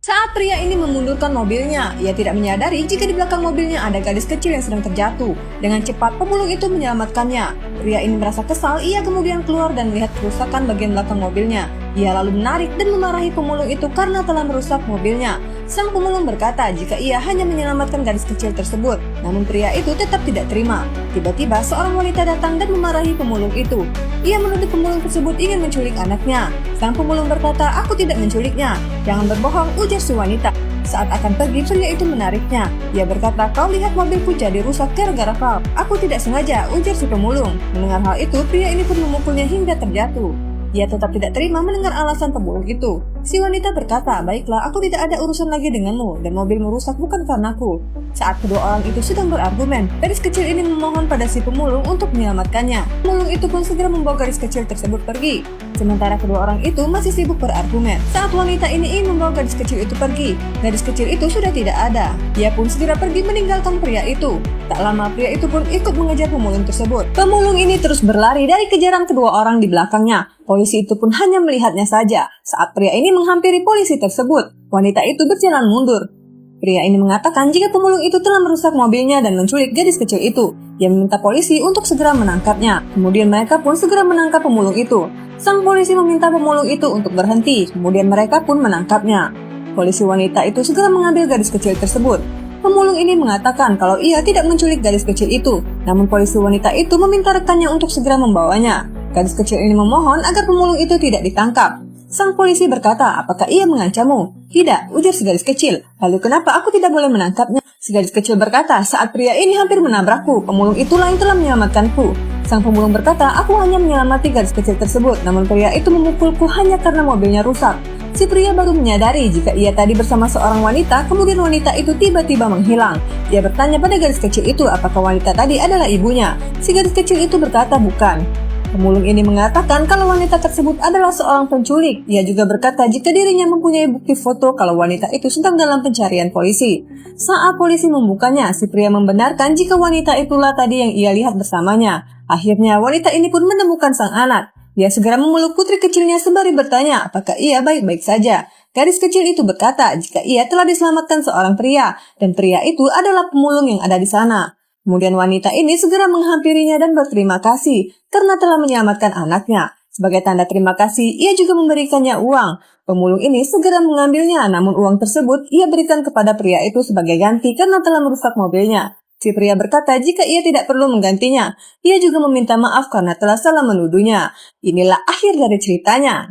Saat pria ini memundurkan mobilnya, ia tidak menyadari jika di belakang mobilnya ada gadis kecil yang sedang terjatuh. Dengan cepat, pemulung itu menyelamatkannya. Pria ini merasa kesal, ia kemudian keluar dan melihat kerusakan bagian belakang mobilnya. Ia lalu menarik dan memarahi pemulung itu karena telah merusak mobilnya. Sang pemulung berkata jika ia hanya menyelamatkan gadis kecil tersebut, namun pria itu tetap tidak terima. Tiba-tiba seorang wanita datang dan memarahi pemulung itu. Ia menuduh pemulung tersebut ingin menculik anaknya. Sang pemulung berkata, "Aku tidak menculiknya. Jangan berbohong," ujar si wanita. Saat akan pergi, pria itu menariknya. Ia berkata, "Kau lihat mobilku jadi rusak gara-gara kau." "Aku tidak sengaja," ujar si pemulung. Mendengar hal itu, pria ini pun memukulnya hingga terjatuh. Ia tetap tidak terima mendengar alasan pemulung itu. Si wanita berkata, "Baiklah, aku tidak ada urusan lagi denganmu, dan mobilmu rusak bukan karenaku." Saat kedua orang itu sedang berargumen, gadis kecil ini memohon pada si pemulung untuk menyelamatkannya. Pemulung itu pun segera membawa gadis kecil tersebut pergi. Sementara kedua orang itu masih sibuk berargumen. Saat wanita ini ingin membawa gadis kecil itu pergi, gadis kecil itu sudah tidak ada. Ia pun segera pergi meninggalkan pria itu. Tak lama pria itu pun ikut mengejar pemulung tersebut. Pemulung ini terus berlari dari kejaran kedua orang di belakangnya. Polisi itu pun hanya melihatnya saja. Saat pria ini menghampiri polisi tersebut, wanita itu berjalan mundur. Pria ini mengatakan jika pemulung itu telah merusak mobilnya dan menculik gadis kecil itu. Ia meminta polisi untuk segera menangkapnya. Kemudian mereka pun segera menangkap pemulung itu. Sang polisi meminta pemulung itu untuk berhenti. Kemudian mereka pun menangkapnya. Polisi wanita itu segera mengambil gadis kecil tersebut. Pemulung ini mengatakan kalau ia tidak menculik gadis kecil itu. Namun polisi wanita itu meminta rekannya untuk segera membawanya. Gadis kecil ini memohon agar pemulung itu tidak ditangkap. Sang polisi berkata, "Apakah ia mengancammu?" "Tidak," ujar si gadis kecil. "Lalu kenapa aku tidak boleh menangkapnya?" Si gadis kecil berkata, "Saat pria ini hampir menabrakku, pemulung itulah yang telah menyelamatkanku." Sang pemulung berkata, "Aku hanya menyelamati gadis kecil tersebut, namun pria itu memukulku hanya karena mobilnya rusak." Si pria baru menyadari jika ia tadi bersama seorang wanita, kemudian wanita itu tiba-tiba menghilang. Dia bertanya pada gadis kecil itu apakah wanita tadi adalah ibunya. Si gadis kecil itu berkata bukan. Pemulung ini mengatakan kalau wanita tersebut adalah seorang penculik. Ia juga berkata jika dirinya mempunyai bukti foto kalau wanita itu sedang dalam pencarian polisi. Saat polisi membukanya, si pria membenarkan jika wanita itulah tadi yang ia lihat bersamanya. Akhirnya wanita ini pun menemukan sang anak. Dia segera memeluk putri kecilnya sembari bertanya apakah ia baik-baik saja. Gadis kecil itu berkata jika ia telah diselamatkan seorang pria, dan pria itu adalah pemulung yang ada di sana. Kemudian wanita ini segera menghampirinya dan berterima kasih karena telah menyelamatkan anaknya. Sebagai tanda terima kasih, ia juga memberikannya uang. Pemulung ini segera mengambilnya, namun uang tersebut ia berikan kepada pria itu sebagai ganti karena telah merusak mobilnya. Si pria berkata jika ia tidak perlu menggantinya. Ia juga meminta maaf karena telah salah menuduhnya. Inilah akhir dari ceritanya.